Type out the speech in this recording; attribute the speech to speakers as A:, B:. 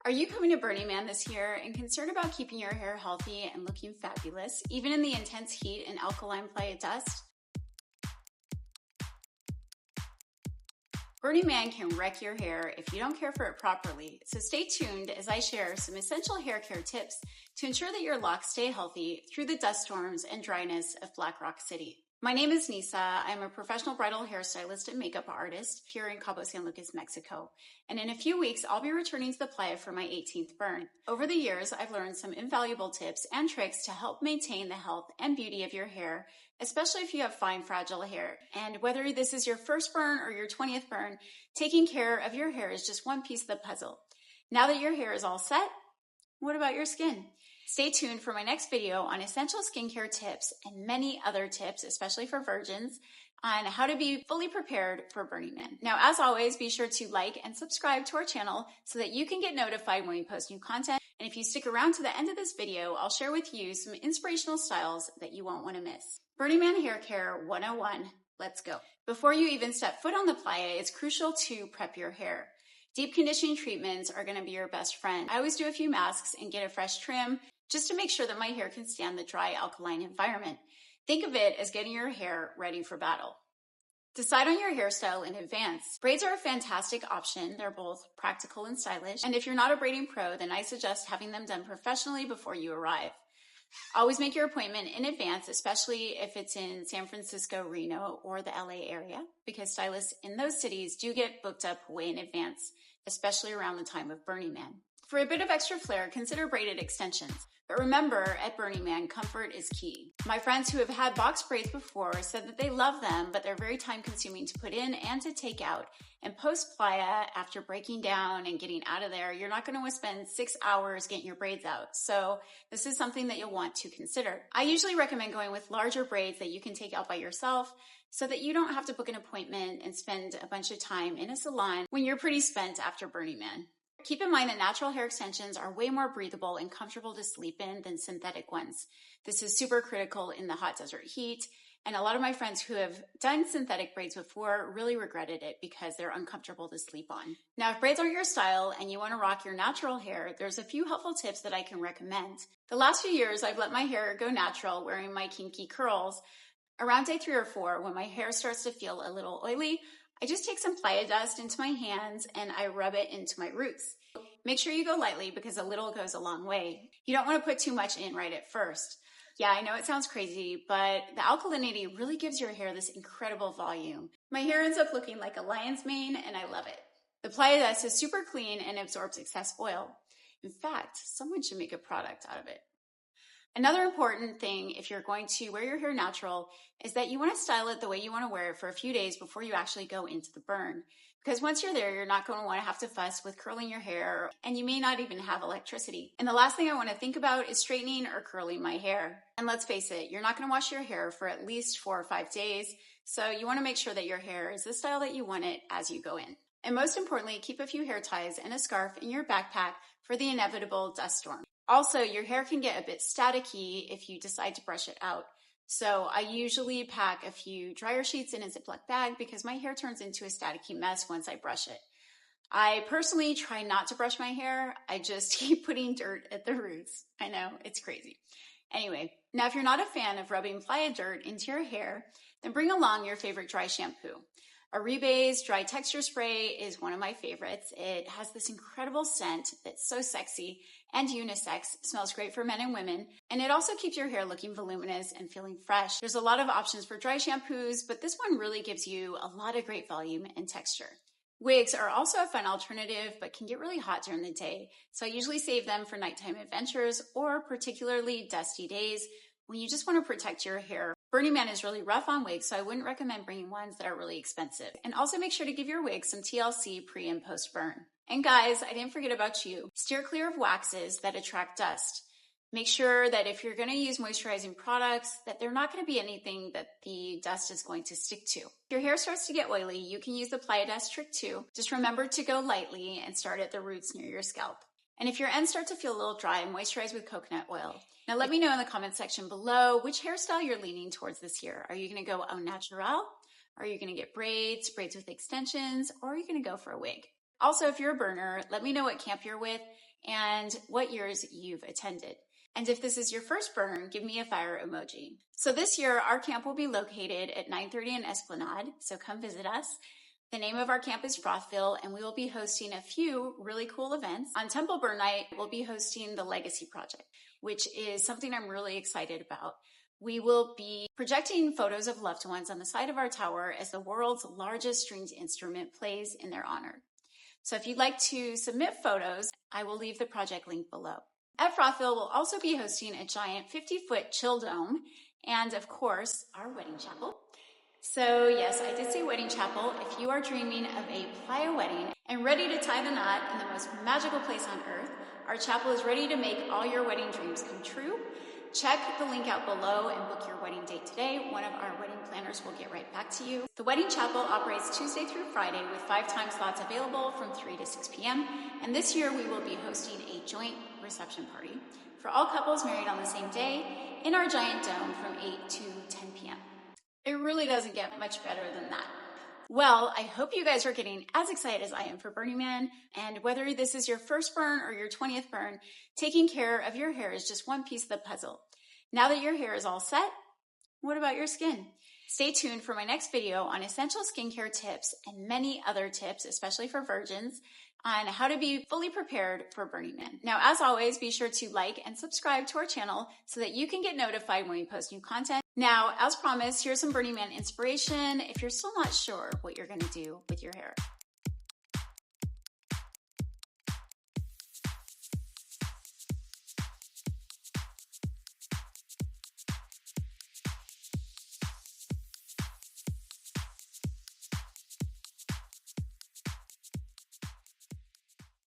A: Are you coming to Burningman this year and concerned about keeping your hair healthy and looking fabulous, even in the intense heat and alkaline Playa dust? Burningman can wreck your hair if you don't care for it properly, so stay tuned as I share some essential hair care tips to ensure that your locks stay healthy through the dust storms and dryness of Black Rock City. My name is Nisa. I'm a professional bridal hairstylist and makeup artist here in Cabo San Lucas, Mexico. And in a few weeks, I'll be returning to the Playa for my 18th burn. Over the years, I've learned some invaluable tips and tricks to help maintain the health and beauty of your hair, especially if you have fine, fragile hair. And whether this is your first burn or your 20th burn, taking care of your hair is just one piece of the puzzle. Now that your hair is all set, what about your skin? Stay tuned for my next video on essential skincare tips and many other tips, especially for virgins, on how to be fully prepared for Burningman. Now, as always, be sure to like and subscribe to our channel so that you can get notified when we post new content. And if you stick around to the end of this video, I'll share with you some inspirational styles that you won't want to miss. Burningman Hair Care 101. Let's go. Before you even step foot on the Playa, it's crucial to prep your hair. Deep conditioning treatments are going to be your best friend. I always do a few masks and get a fresh trim just to make sure that my hair can stand the dry alkaline environment. Think of it as getting your hair ready for battle. Decide on your hairstyle in advance. Braids are a fantastic option. They're both practical and stylish. And if you're not a braiding pro, then I suggest having them done professionally before you arrive. Always make your appointment in advance, especially if it's in San Francisco, Reno, or the LA area, because stylists in those cities do get booked up way in advance, especially around the time of Burningman. For a bit of extra flair, consider braided extensions. But remember, at Burningman, comfort is key. My friends who have had box braids before said that they love them, but they're very time consuming to put in and to take out. And post Playa, after breaking down and getting out of there, you're not going to spend 6 hours getting your braids out. So this is something that you'll want to consider. I usually recommend going with larger braids that you can take out by yourself so that you don't have to book an appointment and spend a bunch of time in a salon when you're pretty spent after Burningman. Keep in mind that natural hair extensions are way more breathable and comfortable to sleep in than synthetic ones. This is super critical in the hot desert heat, and a lot of my friends who have done synthetic braids before really regretted it because they're uncomfortable to sleep on. Now, if braids aren't your style and you want to rock your natural hair, there's a few helpful tips that I can recommend. The last few years, I've let my hair go natural wearing my kinky curls. Around day 3 or 4, when my hair starts to feel a little oily, I just take some Playa dust into my hands and I rub it into my roots. Make sure you go lightly because a little goes a long way. You don't want to put too much in right at first. Yeah, I know it sounds crazy, but the alkalinity really gives your hair this incredible volume. My hair ends up looking like a lion's mane and I love it. The Playa dust is super clean and absorbs excess oil. In fact, someone should make a product out of it. Another important thing if you're going to wear your hair natural is that you want to style it the way you want to wear it for a few days before you actually go into the burn. Because once you're there, you're not going to want to have to fuss with curling your hair, and you may not even have electricity. And the last thing I want to think about is straightening or curling my hair. And let's face it, you're not going to wash your hair for at least 4 or 5 days, so you want to make sure that your hair is the style that you want it as you go in. And most importantly, keep a few hair ties and a scarf in your backpack for the inevitable dust storm. Also, your hair can get a bit staticky if you decide to brush it out. So I usually pack a few dryer sheets in a Ziploc bag because my hair turns into a staticky mess once I brush it. I personally try not to brush my hair. I just keep putting dirt at the roots. I know, it's crazy. Anyway, now if you're not a fan of rubbing Playa dirt into your hair, then bring along your favorite dry shampoo. Aribe's Dry Texture Spray is one of my favorites. It has this incredible scent that's so sexy and unisex, smells great for men and women, and it also keeps your hair looking voluminous and feeling fresh. There's a lot of options for dry shampoos, but this one really gives you a lot of great volume and texture. Wigs are also a fun alternative, but can get really hot during the day, so I usually save them for nighttime adventures or particularly dusty days when you just want to protect your hair. Burningman is really rough on wigs, so I wouldn't recommend bringing ones that are really expensive. And also make sure to give your wig some TLC pre and post burn. And guys, I didn't forget about you. Steer clear of waxes that attract dust. Make sure that if you're going to use moisturizing products, that they're not going to be anything that the dust is going to stick to. If your hair starts to get oily, you can use the Playa dust trick too. Just remember to go lightly and start at the roots near your scalp. And if your ends start to feel a little dry, moisturize with coconut oil. Now let me know in the comment section below which hairstyle you're leaning towards this year. Are you going to go au natural? Are you going to get braids with extensions? Or are you going to go for a wig? Also, if you're a burner, let me know what camp you're with and what years you've attended. And if this is your first burn, give me a fire emoji. So this year, our camp will be located at 930 in Esplanade, so come visit us. The name of our camp is Frothville, and we will be hosting a few really cool events. On Temple Burn Night, we'll be hosting the Legacy Project, which is something I'm really excited about. We will be projecting photos of loved ones on the side of our tower as the world's largest stringed instrument plays in their honor. So if you'd like to submit photos, I will leave the project link below. At Frothville, we'll also be hosting a giant 50-foot chill dome and, of course, our wedding chapel. So yes, I did say wedding chapel. If you are dreaming of a Playa wedding and ready to tie the knot in the most magical place on earth, our chapel is ready to make all your wedding dreams come true. Check the link out below and book your wedding date today. One of our wedding planners will get right back to you. The wedding chapel operates Tuesday through Friday with 5 time slots available from 3 to 6 p.m. And this year we will be hosting a joint reception party for all couples married on the same day in our giant dome from 8 to 10 p.m. It really doesn't get much better than that. Well, I hope you guys are getting as excited as I am for Burningman, and whether this is your first burn or your 20th burn, taking care of your hair is just one piece of the puzzle. Now that your hair is all set, what about your skin? Stay tuned for my next video on essential skincare tips and many other tips, especially for virgins, on how to be fully prepared for Burningman. Now, as always, be sure to like and subscribe to our channel so that you can get notified when we post new content. Now, as promised, here's some Burningman inspiration if you're still not sure what you're gonna do with your hair.